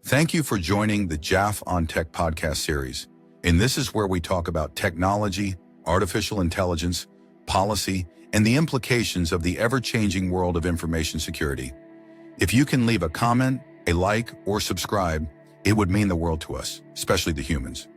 Thank you for joining the JAF on Tech podcast series. And this is where we talk about technology, artificial intelligence, policy, and the implications of the ever-changing world of information security. If you can leave a comment, a like, or subscribe, it would mean the world to us, especially the humans.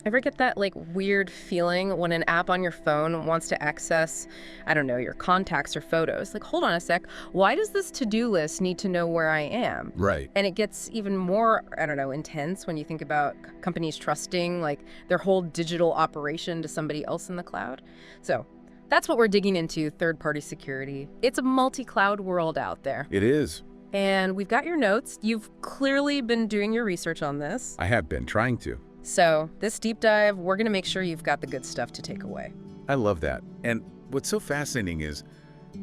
Ever get that weird feeling when an app on your phone wants to access, I don't know, your contacts or photos? Hold on a sec. Why does this to-do list need to know where I am? Right. And it gets even more, I don't know, intense when you think about companies trusting their whole digital operation to somebody else in the cloud. So that's what we're digging into, third-party security. It's a multi-cloud world out there. It is. And we've got your notes. You've clearly been doing your research on this. I have been trying to. So this deep dive, we're going to make sure you've got the good stuff to take away. I love that. And what's so fascinating is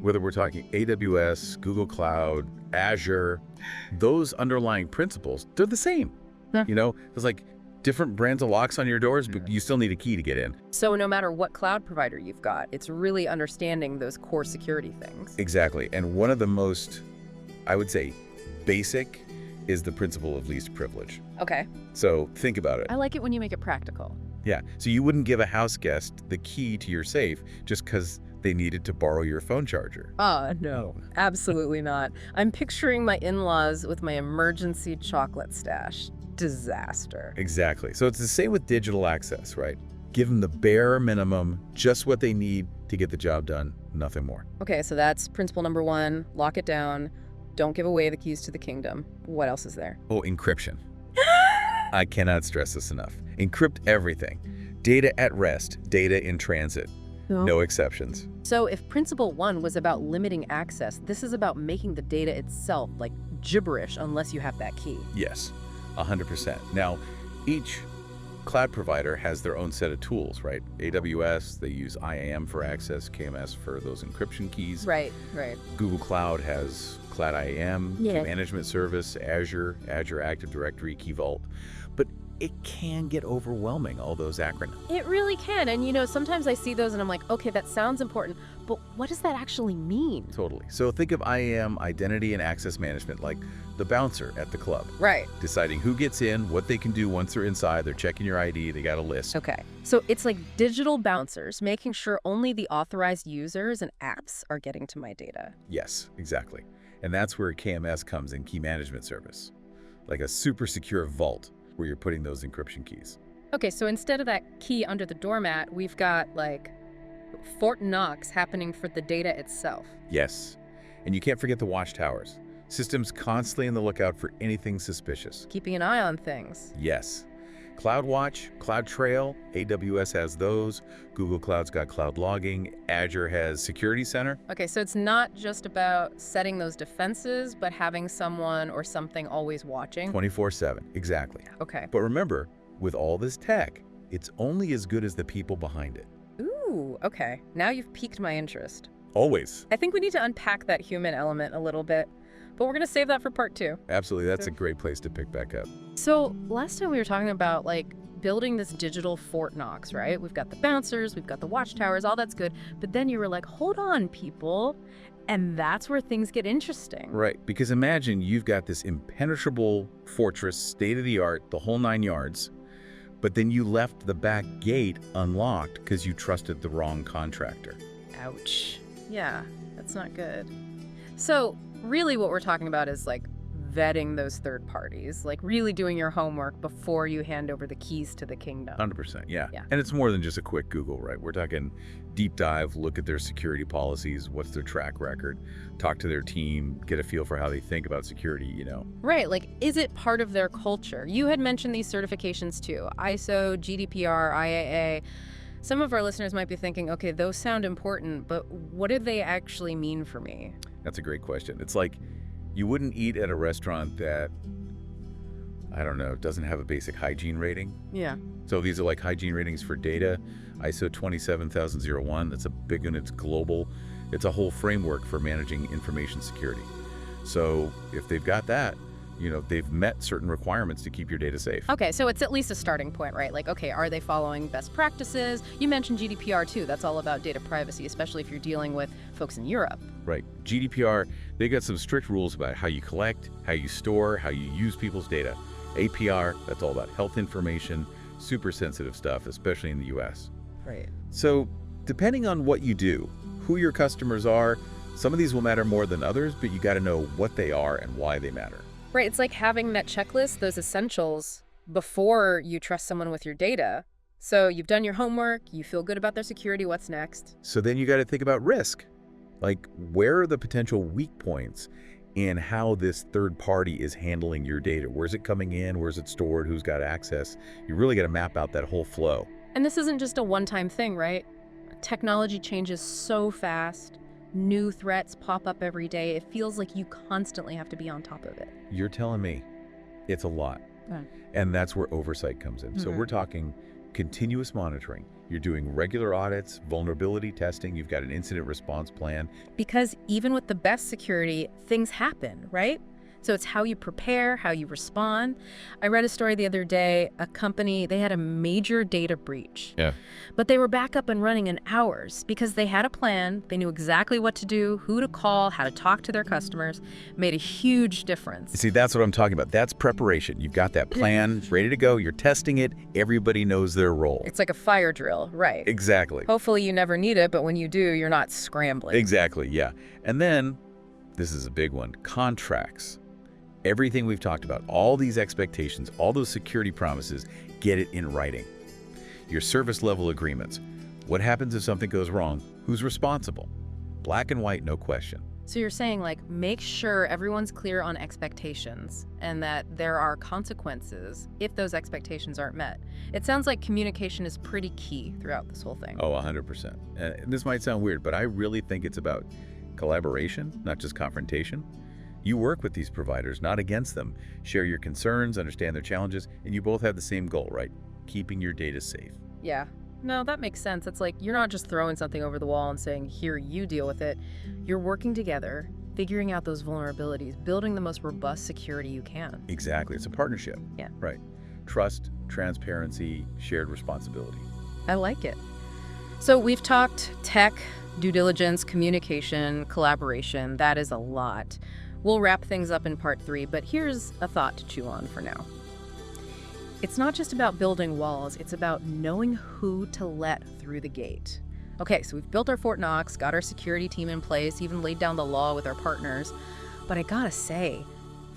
whether we're talking AWS, Google Cloud, Azure, those underlying principles, they're the same. Yeah. You know, there's different brands of locks on your doors, but you still need a key to get in. So no matter what cloud provider you've got, it's really understanding those core security things. Exactly. And one of the most, I would say, basic is the principle of least privilege. Okay. So think about it. I like it when you make it practical. Yeah. So you wouldn't give a house guest the key to your safe just because they needed to borrow your phone charger. No, absolutely not. I'm picturing my in-laws with my emergency chocolate stash. Disaster. Exactly. So it's the same with digital access, right? Give them the bare minimum, just what they need to get the job done, nothing more. Okay, so that's principle number one. Lock it down. Don't give away the keys to the kingdom. What else is there? Oh, encryption. I cannot stress this enough. Encrypt everything. Data at rest, data in transit. No exceptions. So if principle one was about limiting access, this is about making the data itself gibberish unless you have that key. Yes, 100%. Now, each cloud provider has their own set of tools, right? AWS, they use IAM for access, KMS for those encryption keys. Right. Google Cloud has Cloud IAM, Key Yeah. Management Service, Azure Active Directory, Key Vault. But it can get overwhelming, all those acronyms. It really can. And sometimes I see those and I'm like, okay, that sounds important, but what does that actually mean? Totally. So think of IAM, Identity and Access Management, like the bouncer at the club. Right. Deciding who gets in, what they can do once they're inside, they're checking your ID, they got a list. Okay. So it's like digital bouncers, making sure only the authorized users and apps are getting to my data. Yes, exactly. And that's where KMS comes in, Key Management Service, like a super secure vault where you're putting those encryption keys. Okay, so instead of that key under the doormat, we've got Fort Knox happening for the data itself. Yes. And you can't forget the watchtowers. Systems constantly on the lookout for anything suspicious. Keeping an eye on things. Yes. CloudWatch, CloudTrail, AWS has those. Google Cloud's got cloud logging. Azure has Security Center. Okay, so it's not just about setting those defenses, but having someone or something always watching. 24/7, exactly. Okay. But remember, with all this tech, it's only as good as the people behind it. Ooh, okay. Now you've piqued my interest. Always. I think we need to unpack that human element a little bit, but we're going to save that for part two. Absolutely. That's a great place to pick back up. So last time we were talking about building this digital Fort Knox, right? We've got the bouncers, we've got the watchtowers, all that's good. But then you were like, hold on, people. And that's where things get interesting. Right. Because imagine you've got this impenetrable fortress, state-of-the-art, the whole 9 yards, but then you left the back gate unlocked because you trusted the wrong contractor. Ouch. Yeah, that's not good. So really what we're talking about is vetting those third parties, really doing your homework before you hand over the keys to the kingdom. 100%, yeah. Yeah. And it's more than just a quick Google, right? We're talking deep dive, look at their security policies, what's their track record, talk to their team, get a feel for how they think about security, Right, is it part of their culture? You had mentioned these certifications too, ISO, GDPR, IAA. Some of our listeners might be thinking, okay, those sound important, but what do they actually mean for me? That's a great question. It's like you wouldn't eat at a restaurant that, I don't know, doesn't have a basic hygiene rating. Yeah. So these are hygiene ratings for data, ISO 27001. That's a big one. It's global. It's a whole framework for managing information security. So if they've got that, they've met certain requirements to keep your data safe. Okay, so it's at least a starting point, right? Like, okay, are they following best practices? You mentioned GDPR too. That's all about data privacy, especially if you're dealing with folks in Europe. Right. GDPR, they got some strict rules about how you collect, how you store, how you use people's data. APR, that's all about health information, super sensitive stuff, especially in the US. Right. So depending on what you do, who your customers are, some of these will matter more than others, but you got to know what they are and why they matter. Right, it's like having that checklist, those essentials, before you trust someone with your data. So you've done your homework, you feel good about their security, what's next? So then you got to think about risk. Like, where are the potential weak points in how this third party is handling your data? Where's it coming in? Where's it stored? Who's got access? You really got to map out that whole flow. And this isn't just a one-time thing, right? Technology changes so fast. New threats pop up every day. It feels like you constantly have to be on top of it. You're telling me it's a lot. Yeah. And that's where oversight comes in. So we're talking continuous monitoring. You're doing regular audits, vulnerability testing. You've got an incident response plan. Because even with the best security, things happen, right? So it's how you prepare, how you respond. I read a story the other day, a company, they had a major data breach. Yeah. But they were back up and running in hours because they had a plan. They knew exactly what to do, who to call, how to talk to their customers. Made a huge difference. See, that's what I'm talking about. That's preparation. You've got that plan ready to go. You're testing it. Everybody knows their role. It's like a fire drill, right? Exactly. Hopefully you never need it, but when you do, you're not scrambling. Exactly, yeah. And then, this is a big one, contracts. Everything we've talked about, all these expectations, all those security promises, get it in writing. Your service level agreements. What happens if something goes wrong? Who's responsible? Black and white, no question. So you're saying, like, make sure everyone's clear on expectations and that there are consequences if those expectations aren't met. It sounds like communication is pretty key throughout this whole thing. Oh, 100%. And this might sound weird, but I really think it's about collaboration, not just confrontation. You work with these providers, not against them. Share your concerns, understand their challenges, and you both have the same goal, right? Keeping your data safe. Yeah. No, that makes sense. It's like you're not just throwing something over the wall and saying, here, you deal with it. You're working together, figuring out those vulnerabilities, building the most robust security you can. Exactly. It's a partnership. Yeah. Right. Trust, transparency, shared responsibility. I like it. So we've talked tech, due diligence, communication, collaboration. That is a lot. We'll wrap things up in part 3, but here's a thought to chew on for now. It's not just about building walls, it's about knowing who to let through the gate. Okay, so we've built our Fort Knox, got our security team in place, even laid down the law with our partners. But I gotta say,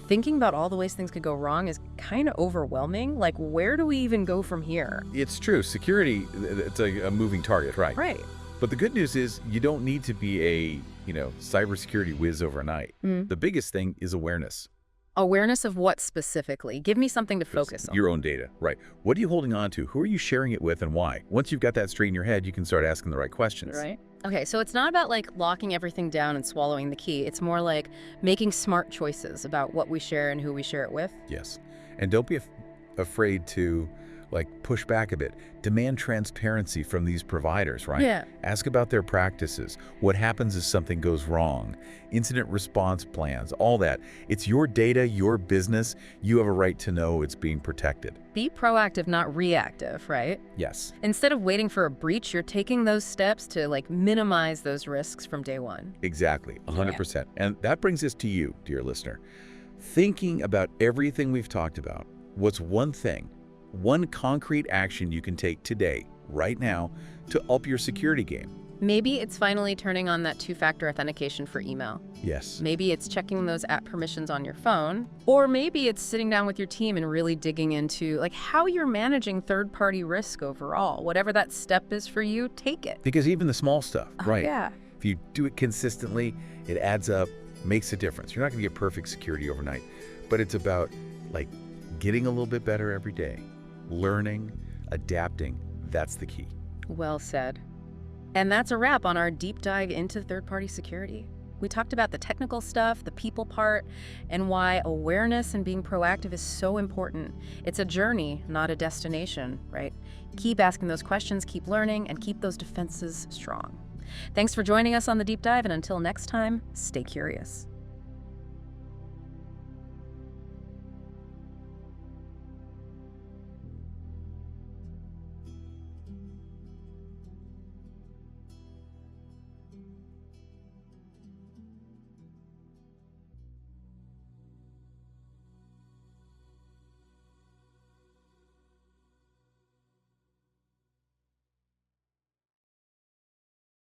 thinking about all the ways things could go wrong is kind of overwhelming. Like, where do we even go from here? It's true. Security, it's a moving target, right? Right. But the good news is you don't need to be a, cybersecurity whiz overnight. The biggest thing is awareness. Awareness of what specifically? Give me something to focus on. Your own data, right? What are you holding on to? Who are you sharing it with and why? Once you've got that straight in your head, you can start asking the right questions. Right. Okay, so it's not about like locking everything down and swallowing the key. It's more like making smart choices about what we share and who we share it with. Yes. And don't be afraid to push back a bit. Demand transparency from these providers, right? Yeah. Ask about their practices. What happens if something goes wrong? Incident response plans, all that. It's your data, your business. You have a right to know it's being protected. Be proactive, not reactive, right? Yes. Instead of waiting for a breach, you're taking those steps to minimize those risks from day one. Exactly, 100%. And that brings us to you, dear listener. Thinking about everything we've talked about, what's one thing, one concrete action you can take today, right now, to up your security game? Maybe it's finally turning on that two-factor authentication for email. Yes. Maybe it's checking those app permissions on your phone. Or maybe it's sitting down with your team and really digging into how you're managing third-party risk overall. Whatever that step is for you, take it. Because even the small stuff, right? Yeah. If you do it consistently, it adds up, makes a difference. You're not going to get perfect security overnight, but it's about getting a little bit better every day. Learning, adapting, that's the key. Well said. And that's a wrap on our deep dive into third-party security. We talked about the technical stuff, the people part, and why awareness and being proactive is so important. It's a journey, not a destination, right? Keep asking those questions, keep learning, and keep those defenses strong. Thanks for joining us on the deep dive, and until next time, stay curious.